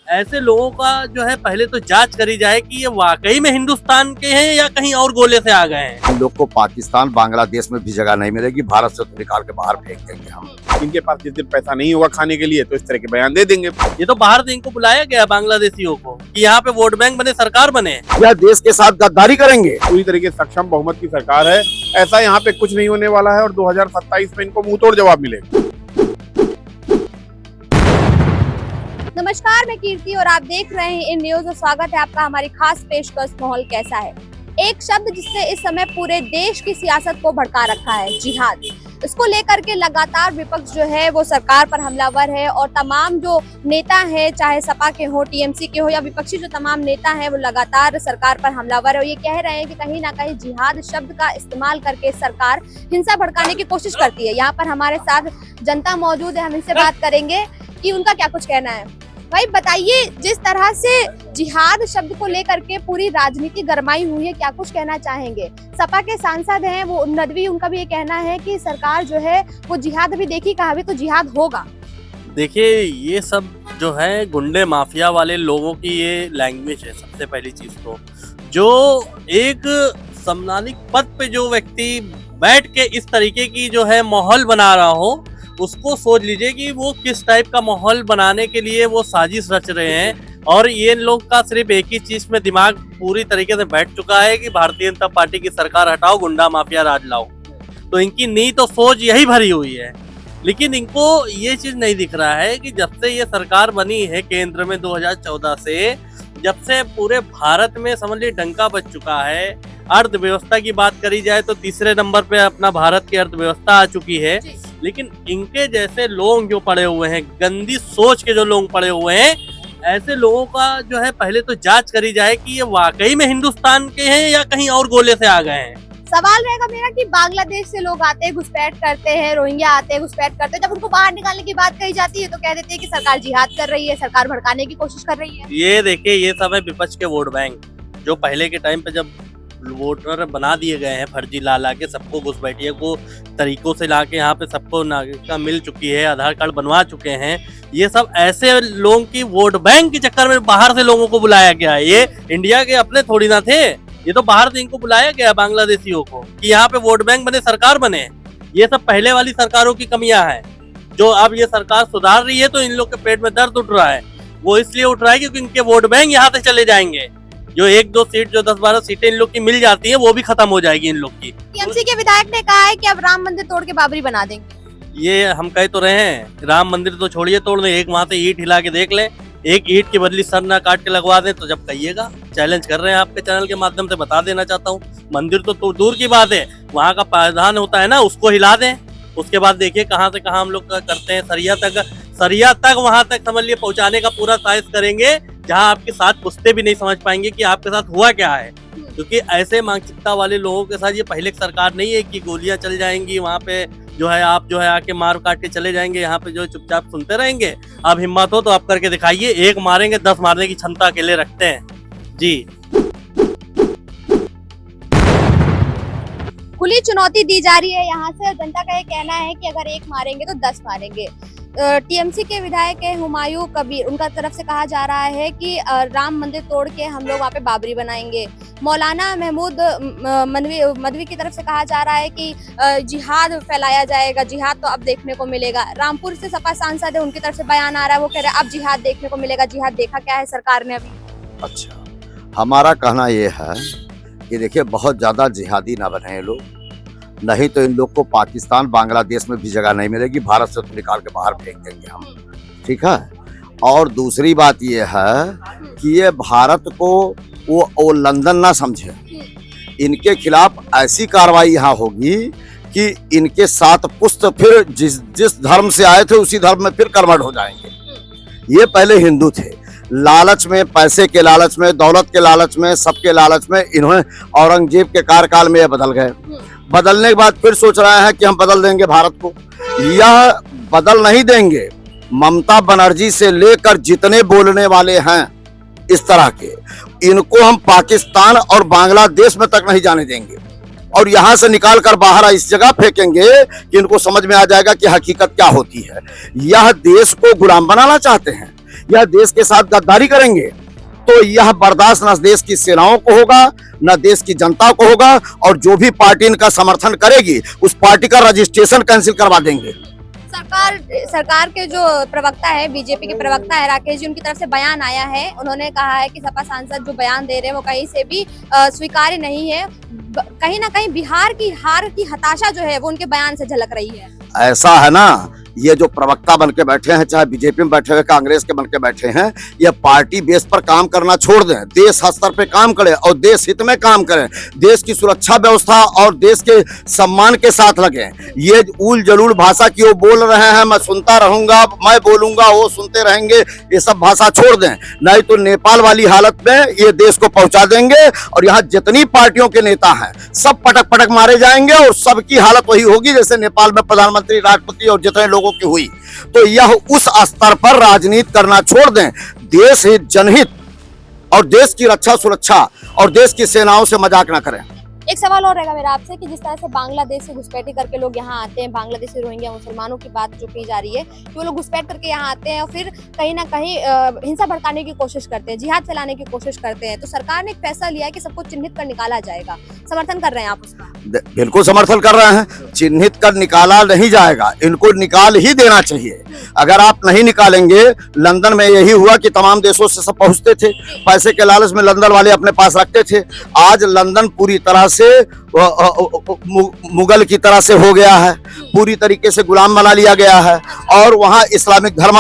ऐसे लोगों का जो है पहले तो जांच करी जाए कि ये वाकई में हिंदुस्तान के हैं या कहीं और गोले से आ गए हैं। इन लोग को पाकिस्तान बांग्लादेश में भी जगह नहीं मिलेगी, भारत से तो निकाल के बाहर फेंक देंगे हम। इनके पास जिस दिन पैसा नहीं होगा खाने के लिए तो इस तरह के बयान दे देंगे। ये तो बाहर से इनको बुलाया गया बांग्लादेशियों को कि यहाँ पे वोट बैंक बने, सरकार बने। यह देश के साथ गद्दारी करेंगे। पूरी तरीके से सक्षम बहुमत की सरकार है, ऐसा यहाँ पे कुछ नहीं होने वाला है और 2027 में इनको मुंह तोड़ जवाब मिलेगा। नमस्कार, मैं कीर्ति और आप देख रहे हैं इन न्यूज और स्वागत है आपका हमारी खास पेशकश माहौल कैसा है। एक शब्द जिसने इस समय पूरे देश की सियासत को भड़का रखा है, जिहाद। इसको लेकर के लगातार विपक्ष जो है वो सरकार पर हमलावर है और तमाम जो नेता है, चाहे सपा के हो, टीएमसी के हो या विपक्षी जो तमाम नेता है वो लगातार सरकार पर हमलावर है और ये कह रहे हैं कि कहीं ना कहीं जिहाद शब्द का इस्तेमाल करके सरकार हिंसा भड़काने की कोशिश करती है। यहाँ पर हमारे साथ जनता मौजूद है, हम इनसे बात करेंगे कि उनका क्या कुछ कहना है। भाई बताइए, जिस तरह से जिहाद शब्द को लेकर के पूरी राजनीति गरमाई हुई है, क्या कुछ कहना चाहेंगे। सपा के सांसद हैं वो नदवी, उनका भी ये कहना है कि सरकार जो है वो जिहाद अभी देखी कहा, अभी तो जिहाद होगा। देखिए, ये सब जो है गुंडे माफिया वाले लोगों की ये लैंग्वेज है। सबसे पहली चीज तो जो एक समकालीन पद पे जो व्यक्ति बैठ के इस तरीके की जो है माहौल बना रहा हो, उसको सोच लीजिए कि वो किस टाइप का माहौल बनाने के लिए वो साजिश रच रहे हैं। और ये लोग का सिर्फ एक ही चीज में दिमाग पूरी तरीके से बैठ चुका है कि भारतीय जनता पार्टी की सरकार हटाओ, गुंडा माफिया राज लाओ। तो इनकी नीयत तो सोच यही भरी हुई है, लेकिन इनको ये चीज नहीं दिख रहा है कि जब से ये सरकार बनी है केंद्र में 2014 से, जब से पूरे भारत में समझ लीजिए डंका बज चुका है। अर्थव्यवस्था की बात करी जाए तो तीसरे नंबर पे अपना भारत की अर्थव्यवस्था आ चुकी है, लेकिन इनके जैसे लोग जो पड़े हुए हैं, गंदी सोच के जो लोग पड़े हुए हैं, ऐसे लोगों का जो है पहले तो जांच करी जाए कि ये वाकई में हिंदुस्तान के हैं या कहीं और गोले से आ गए हैं। सवाल रहेगा मेरा कि बांग्लादेश से लोग आते हैं, घुसपैठ करते हैं, रोहिंग्या आते हैं, घुसपैठ करते हैं, जब उनको बाहर निकालने की बात कही जाती है तो कह देते हैं कि सरकार जिहाद कर रही है, सरकार भड़काने की कोशिश कर रही है। ये देखिए, ये सब है विपक्ष के वोट बैंक, जो पहले के टाइम पे जब वोटर बना दिए गए हैं फर्जी ला के सबको घुसपैठिए को तरीकों से ला के यहाँ पे सबको नागरिकता मिल चुकी है, आधार कार्ड बनवा चुके हैं। ये सब ऐसे लोगों की वोट बैंक के चक्कर में बाहर से लोगों को बुलाया गया है। ये इंडिया के अपने थोड़ी ना थे, ये तो बाहर से इनको बुलाया गया बांग्लादेशियों को कि यहाँ पे वोट बैंक बने, सरकार बने। ये सब पहले वाली सरकारों की कमियां हैं, जो अब ये सरकार सुधार रही है तो इन लोग के पेट में दर्द उठ रहा है। वो इसलिए उठ रहा है क्योंकि इनके वोट बैंक यहाँ से चले जाएंगे। जो 1-2 सीट, जो 10-12 सीटें इन लोग की मिल जाती है, वो भी खत्म हो जाएगी इन लोग की। टीएमसी के विधायक ने कहा है कि अब राम मंदिर तोड़ के बाबरी बना देंगे। ये हम कह तो रहे हैं, राम मंदिर तो छोड़िए तोड़ने, एक वहां से ईंट हिला के देख लें, एक ईंट की बदली सर ना काट के लगवा दें तो जब कहिएगा। चैलेंज कर रहे हैं, आपके चैनल के माध्यम से बता देना चाहता हूँ। मंदिर तो दूर की बात है, वहाँ का प्रावधान होता है ना, उसको हिला दें। उसके बाद देखिए कहाँ से कहाँ हम लोग करते हैं, सरिया तक वहां तक समझ लिए पहुंचाने का पूरा साजिश करेंगे, जहां आपके साथ पुछते भी नहीं समझ पाएंगे कि आपके साथ हुआ क्या है। क्योंकि ऐसे मानसिकता वाले लोगों के साथ ये पहले की सरकार नहीं है कि गोलियां चल जाएंगी वहां पे, जो है आप जो है आके मार काट के चले जाएंगे, यहाँ पे जो चुपचाप सुनते रहेंगे। अब हिम्मत हो तो आप करके दिखाइए, एक मारेंगे 10 मारने की क्षमता अकेले रखते हैं जी। खुली चुनौती दी जा रही है यहाँ से। जनता का ये कहना है कि अगर एक मारेंगे तो 10 मारेंगे। टीएमसी के विधायक है हुमायूं कबीर, उनका तरफ से कहा जा रहा है कि राम मंदिर तोड़ के हम लोग वहाँ पे बाबरी बनाएंगे। मौलाना महमूद मदवी की तरफ से कहा जा रहा है कि जिहाद फैलाया जाएगा, जिहाद तो अब देखने को मिलेगा। रामपुर से सपा सांसद है, उनकी तरफ से बयान आ रहा है, वो कह रहे हैं अब जिहाद देखने को मिलेगा। जिहाद देखा क्या है सरकार ने अभी? अच्छा, हमारा कहना ये है कि देखिए, बहुत ज्यादा जिहादी ना बने लोग, नहीं तो इन लोग को पाकिस्तान बांग्लादेश में भी जगह नहीं मिलेगी, भारत से तो निकाल के बाहर फेंक देंगे हम। ठीक है। और दूसरी बात ये है कि ये भारत को वो लंदन ना समझे। इनके खिलाफ ऐसी कार्रवाई यहाँ होगी कि इनके 7 पुस्त फिर जिस धर्म से आए थे उसी धर्म में फिर कन्वर्ट हो जाएंगे। ये पहले हिंदू थे, लालच में, पैसे के लालच में, दौलत के लालच में, सबके लालच में इन्होंने औरंगजेब के कार्यकाल में ये बदल गए। बदलने के बाद फिर सोच रहे हैं कि हम बदल देंगे भारत को। यह बदल नहीं देंगे। ममता बनर्जी से लेकर जितने बोलने वाले हैं इस तरह के, इनको हम पाकिस्तान और बांग्लादेश में तक नहीं जाने देंगे और यहाँ से निकाल कर बाहर इस जगह फेंकेंगे कि इनको समझ में आ जाएगा कि हकीकत क्या होती है। यह देश को गुलाम बनाना चाहते हैं, या देश के साथ गद्दारी करेंगे, तो यह बर्दाश्त न देश की सेनाओं को होगा, न देश की जनता को होगा। और जो भी पार्टी इनका समर्थन करेगी उस पार्टी का रजिस्ट्रेशन कैंसिल करवा देंगे। सरकार के जो प्रवक्ता है, बीजेपी के प्रवक्ता है राकेश जी, उनकी तरफ से बयान आया है। उन्होंने कहा है कि सपा सांसद जो बयान दे रहे हैं वो कहीं से भी स्वीकार्य नहीं है। कहीं ना कहीं बिहार की हार की हताशा जो है वो उनके बयान से झलक रही है। ऐसा है ना, ये जो प्रवक्ता बन के बैठे हैं, चाहे बीजेपी में बैठे हुए, कांग्रेस के बन के बैठे हैं, ये पार्टी बेस पर काम करना छोड़ दें, देश स्तर पे काम करें और देश हित में काम करें, देश की सुरक्षा व्यवस्था और देश के सम्मान के साथ लगे। ये उल जलूल भाषा की वो बोल रहे हैं, मैं सुनता रहूंगा, मैं बोलूंगा, वो सुनते रहेंगे, ये सब भाषा छोड़ दें, नहीं तो नेपाल वाली हालत में ये देश को पहुंचा देंगे। और यहाँ जितनी पार्टियों के नेता हैं सब पटक पटक मारे जाएंगे और सबकी हालत वही होगी जैसे नेपाल में प्रधानमंत्री, राष्ट्रपति और जितने लोगों की हुई। तो यह उस स्तर पर राजनीति करना छोड़ दें, देश हित, जनहित और देश की रक्षा सुरक्षा और देश की सेनाओं से मजाक ना करें। एक सवाल और रहेगा मेरा आपसे कि जिस तरह से बांग्लादेश से घुसपैठी करके लोग यहाँ आते हैं, बांग्लादेशी रोहिंग्या मुसलमानों की बात जो की जा रही है कि वो लोग घुसपैठ करके यहाँ आते हैं और फिर कहीं ना कहीं हिंसा भड़काने की कोशिश करते हैं, जिहाद फैलाने की कोशिश करते हैं, तो सरकार ने एक फैसला लिया है कि सबको चिन्हित कर निकाला जाएगा। समर्थन कर रहे हैं आप उसका? बिल्कुल समर्थन कर रहे हैं। चिन्हित कर निकाला नहीं जाएगा, इनको निकाल ही देना चाहिए। अगर आप नहीं निकालेंगे, लंदन में यही हुआ कि तमाम देशों से सब पहुंचते थे, पैसे के लालच में लंदन वाले अपने पास रखते थे। आज लंदन पूरी तरह से मुगल की तरह से हो गया है, पूरी तरीके से गुलाम बना लिया गया है और वहाँ इस्लामिक धर्म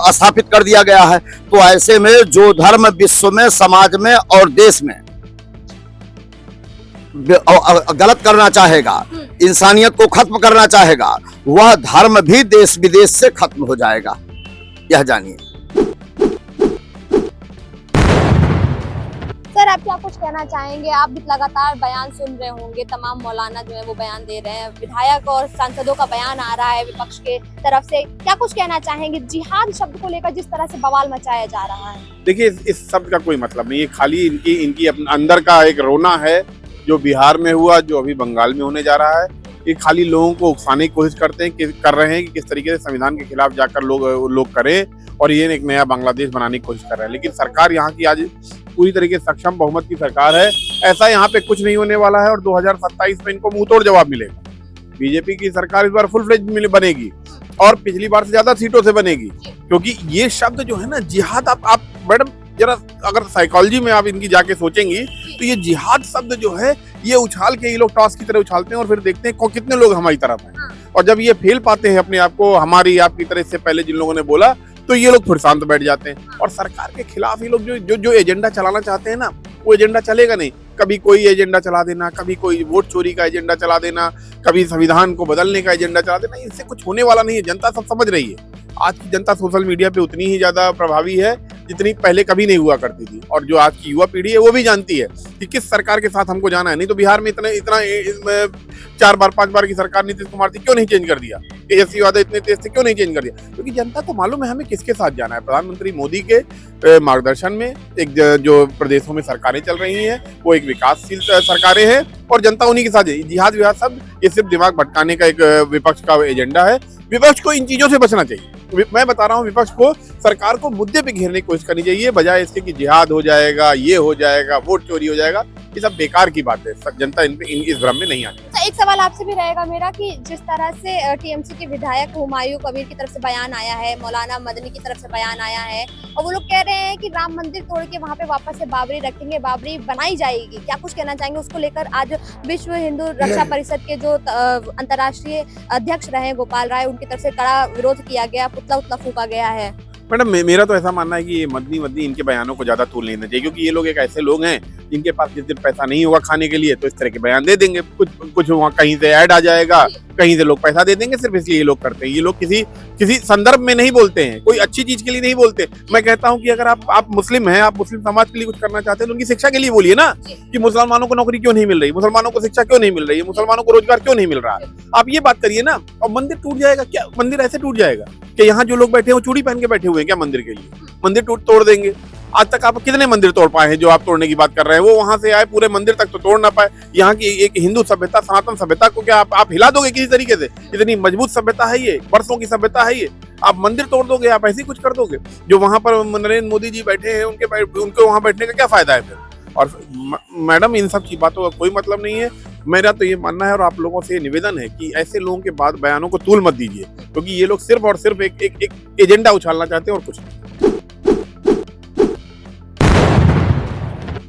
स्थापित कर दिया गया है। तो ऐसे में जो धर्म विश्व में, समाज में और देश में गलत करना चाहेगा, इंसानियत को खत्म करना चाहेगा, वह धर्म भी देश विदेश से खत्म हो जाएगा, यह जानिए। सर, आप क्या कुछ कहना चाहेंगे? आप भी लगातार बयान सुन रहे होंगे, तमाम मौलाना जो है वो बयान दे रहे हैं, विधायक और सांसदों का बयान आ रहा है विपक्ष के तरफ से, क्या कुछ कहना चाहेंगे जिहाद शब्द को लेकर जिस तरह से बवाल मचाया जा रहा है? देखिए, इस शब्द का कोई मतलब नहीं है, खाली इनकी अपने अंदर का एक रोना है जो बिहार में हुआ, जो अभी बंगाल में होने जा रहा है। ये खाली लोगों को उकसाने की कोशिश कर रहे हैं कि किस तरीके से संविधान के खिलाफ जाकर लोग करें और ये एक नया बांग्लादेश बनाने की कोशिश कर रहे हैं। लेकिन सरकार यहाँ की आज पूरी तरीके से सक्षम बहुमत की सरकार है, ऐसा यहाँ पे कुछ नहीं होने वाला है और 2027 में इनको मुंह तोड़ जवाब मिलेगा। बीजेपी की सरकार इस बार फुल फ्लेज बनेगी और पिछली बार से ज्यादा सीटों से बनेगी, क्योंकि ये शब्द जो है ना, जिहाद, आप मैडम जरा अगर साइकोलॉजी में आप इनकी जाके सोचेंगी तो ये जिहाद शब्द जो है, ये उछाल के ये लोग टॉस की तरह उछालते हैं और फिर देखते हैं कितने लोग हमारी तरफ हैं। और जब ये फेल पाते हैं अपने आप को, हमारी आपकी तरह से पहले जिन लोगों ने बोला, तो ये लोग फिर शांत बैठ जाते हैं और सरकार के खिलाफ ये लोग जो एजेंडा चलाना चाहते हैं ना, वो एजेंडा चलेगा नहीं। कभी कोई एजेंडा चला देना, कभी कोई वोट चोरी का एजेंडा चला देना, कभी संविधान को बदलने का एजेंडा चला देना, इससे कुछ होने वाला नहीं है। जनता सब समझ रही है। आज की जनता सोशल मीडिया पे उतनी ही ज्यादा प्रभावी है जितनी पहले कभी नहीं हुआ करती थी, और जो आज की युवा पीढ़ी है वो भी जानती है कि किस सरकार के साथ हमको जाना है। नहीं तो बिहार में इतना 4 बार 5 बार की सरकार नीतीश कुमार थी, क्यों नहीं चेंज कर दिया? तेजस्वी यादव इतने तेज थे, क्यों नहीं चेंज कर दिया? क्योंकि जनता को मालूम है हमें किसके साथ जाना है। प्रधानमंत्री मोदी के मार्गदर्शन में एक जो प्रदेशों में सरकारें चल रही हैं वो एक विकासशील सरकारें हैं और जनता उन्हीं के साथ है। जिहाद विहाद सब ये सिर्फ दिमाग भटकाने का एक विपक्ष का एजेंडा है। विपक्ष को इन चीजों से बचना चाहिए। मैं बता रहा हूँ, विपक्ष को, सरकार को मुद्दे पे घेरने की कोशिश करनी चाहिए, बजाय इसके कि जिहाद हो जाएगा, ये हो जाएगा, वोट चोरी हो जाएगा। ये सब बेकार की बात है। जनता इस भ्रम में नहीं आनी। तो एक सवाल आपसे भी रहेगा मेरा कि जिस तरह से टीएमसी के विधायक हुमायूं कबीर की तरफ से बयान आया है, मौलाना मदनी की तरफ से बयान आया है और वो लोग कह रहे हैं कि राम मंदिर तोड़ के वहाँ पे वापस से बाबरी रखेंगे, बाबरी बनाई जाएगी, क्या कुछ कहना चाहेंगे उसको लेकर? आज विश्व हिंदू रक्षा परिषद के जो अंतर्राष्ट्रीय अध्यक्ष रहे गोपाल राय, उनकी तरफ से कड़ा विरोध किया गया, पुतला उतला फूका गया है। मैडम, मेरा तो ऐसा मानना है कि ये मदनी इनके बयानों को ज्यादा तूल लेना चाहिए, क्योंकि ये लोग एक ऐसे लोग हैं जिनके पास जिस दिन पैसा नहीं होगा खाने के लिए तो इस तरह के बयान दे देंगे। कुछ वहाँ कहीं से ऐड आ जाएगा, कहीं से लोग पैसा दे देंगे, सिर्फ इसलिए ये लोग करते हैं। ये लोग किसी संदर्भ में नहीं बोलते हैं, कोई अच्छी चीज के लिए नहीं बोलते। मैं कहता हूँ कि अगर आप मुस्लिम हैं, आप मुस्लिम समाज के लिए कुछ करना चाहते हैं तो उनकी शिक्षा के लिए बोलिए ना, कि मुसलमानों को नौकरी क्यों नहीं मिल रही, मुसलमानों को शिक्षा क्यों नहीं मिल रही है, मुसलमानों को रोजगार क्यों नहीं मिल रहा है। आप ये बात करिए ना। और मंदिर टूट जाएगा क्या? मंदिर ऐसे टूट जाएगा कि यहाँ जो लोग बैठे हैं वो चूड़ी पहन के बैठे हुए हैं क्या मंदिर के लिए? मंदिर तोड़ देंगे। आज तक आप कितने मंदिर तोड़ पाए हैं जो आप तोड़ने की बात कर रहे हैं? वो वहां से आए, पूरे मंदिर तक तो तोड़ ना पाए। यहाँ की एक हिंदू सभ्यता, सनातन सभ्यता को क्या आप हिला दोगे किसी तरीके से? इतनी मजबूत सभ्यता है ये, वर्षों की सभ्यता है ये। आप मंदिर तोड़ दोगे, आप ऐसे ही कुछ कर दोगे? जो वहां पर नरेंद्र मोदी जी बैठे हैं, उनके वहां बैठने का क्या फायदा है फिर? और मैडम, इन सब की बातों का कोई मतलब नहीं है। मेरा तो ये मानना है और आप लोगों से ये निवेदन है कि ऐसे लोगों के बाद बयानों को तूल मत दीजिए, क्योंकि ये लोग सिर्फ और सिर्फ एक एजेंडा उछालना चाहते हैं और कुछ नहीं।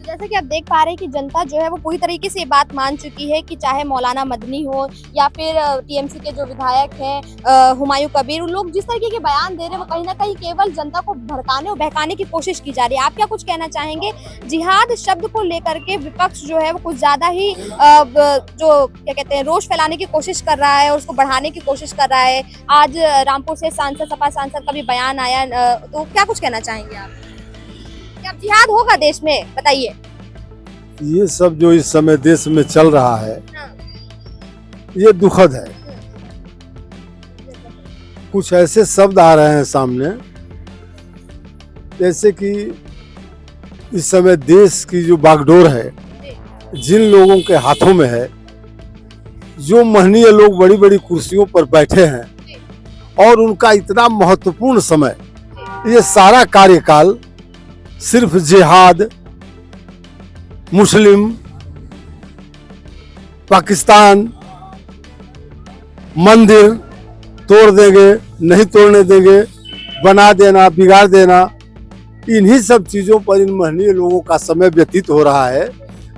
जैसा कि आप देख पा रहे हैं कि जनता जो है वो पूरी तरीके से ये बात मान चुकी है कि चाहे मौलाना मदनी हो या फिर टीएमसी के जो विधायक हैं हुमायूं कबीर, उन लोग जिस तरीके के बयान दे रहे हैं वो कहीं ना कहीं केवल जनता को भड़काने और बहकाने की कोशिश की जा रही है। आप क्या कुछ कहना चाहेंगे? जिहाद शब्द को लेकर के विपक्ष जो है वो कुछ ज्यादा ही जो क्या कहते हैं रोष फैलाने की कोशिश कर रहा है और उसको बढ़ाने की कोशिश कर रहा है। आज रामपुर से सपा सांसद का भी बयान आया, तो क्या कुछ कहना चाहेंगे आप? क्या जिहाद होगा देश में, बताइए? ये सब जो इस समय देश में चल रहा है ये दुखद है। कुछ ऐसे शब्द आ रहे हैं सामने जैसे कि इस समय देश की जो बागडोर है जिन लोगों के हाथों में है, जो महनीय लोग बड़ी बड़ी कुर्सियों पर बैठे हैं और उनका इतना महत्वपूर्ण समय, ये सारा कार्यकाल सिर्फ जिहाद, मुस्लिम, पाकिस्तान, मंदिर तोड़ देंगे, नहीं तोड़ने देंगे, बना देना, बिगाड़ देना, इन्हीं सब चीजों पर इन महनीय लोगों का समय व्यतीत हो रहा है।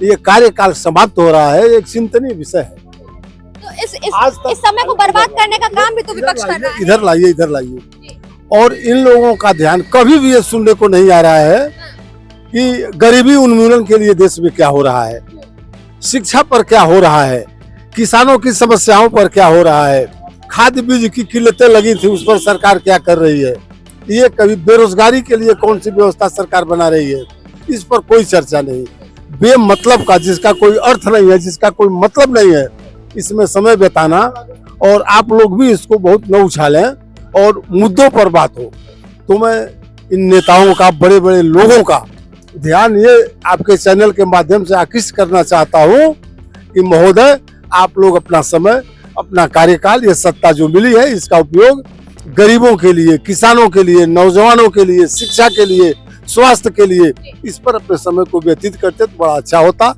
ये कार्यकाल समाप्त हो रहा है, एक चिंतनीय विषय है। तो इस समय को बर्बाद करने का काम भी तो विपक्ष कर रहा है। इधर लाइए। और इन लोगों का ध्यान कभी भी ये सुनने को नहीं आ रहा है कि गरीबी उन्मूलन के लिए देश में क्या हो रहा है, शिक्षा पर क्या हो रहा है, किसानों की समस्याओं पर क्या हो रहा है, खाद्य बीज की किल्लतें लगी थी उस पर सरकार क्या कर रही है, ये कभी बेरोजगारी के लिए कौन सी व्यवस्था सरकार बना रही है, इस पर कोई चर्चा नहीं। बेमतलब का, जिसका कोई अर्थ नहीं है, जिसका कोई मतलब नहीं है, इसमें समय बिताना, और आप लोग भी इसको बहुत न उछालें और मुद्दों पर बात हो। तो मैं इन नेताओं का, बड़े बड़े लोगों का ध्यान ये आपके चैनल के माध्यम से आकृष्ट करना चाहता हूँ कि महोदय, आप लोग अपना समय, अपना कार्यकाल, ये सत्ता जो मिली है, इसका उपयोग गरीबों के लिए, किसानों के लिए, नौजवानों के लिए, शिक्षा के लिए, स्वास्थ्य के लिए, इस पर अपने समय को व्यतीत करते तो बड़ा अच्छा होता।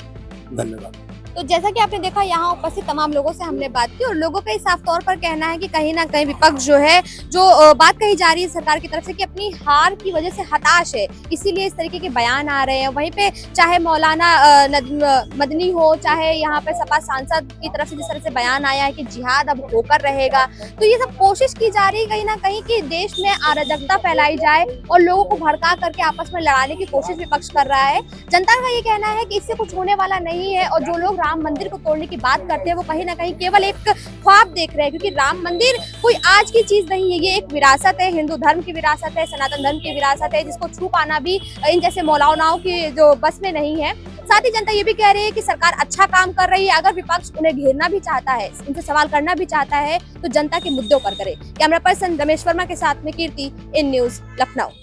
धन्यवाद। तो जैसा कि आपने देखा, यहाँ उपस्थित तमाम लोगों से हमने बात की और लोगों का इस साफ तौर पर कहना है कि कहीं ना कहीं विपक्ष जो है, जो बात कही जा रही है सरकार की तरफ से कि अपनी हार की वजह से हताश है, इसीलिए इस तरीके के बयान आ रहे हैं। वहीं पे चाहे मौलाना मदनी हो, चाहे यहाँ पे सपा सांसद की तरफ से जिस तरह से बयान आया है कि जिहाद अब होकर रहेगा, तो ये सब कोशिश की जा रही है कहीं ना कहीं कि देश में अराजकता फैलाई जाए और लोगों को भड़का करके आपस में लड़ाने की कोशिश विपक्ष कर रहा है। जनता का ये कहना है कि इससे कुछ होने वाला नहीं है और जो लोग राम मंदिर को तोड़ने की बात करते हैं वो कहीं ना कहीं केवल एक ख्वाब देख रहे हैं, क्योंकि राम मंदिर कोई आज की चीज नहीं है, ये एक विरासत है, हिंदू धर्म की विरासत है, सनातन धर्म की विरासत है, जिसको छू पाना भी इन जैसे मौलानाओं की जो बस में नहीं है। साथ ही जनता ये भी कह रही है कि सरकार अच्छा काम कर रही है। अगर विपक्ष उन्हें घेरना भी चाहता है, उनसे सवाल करना भी चाहता है, तो जनता के मुद्दों पर करे। कैमरा पर्सन रमेश वर्मा के साथ में कीर्ति, इन न्यूज, लखनऊ।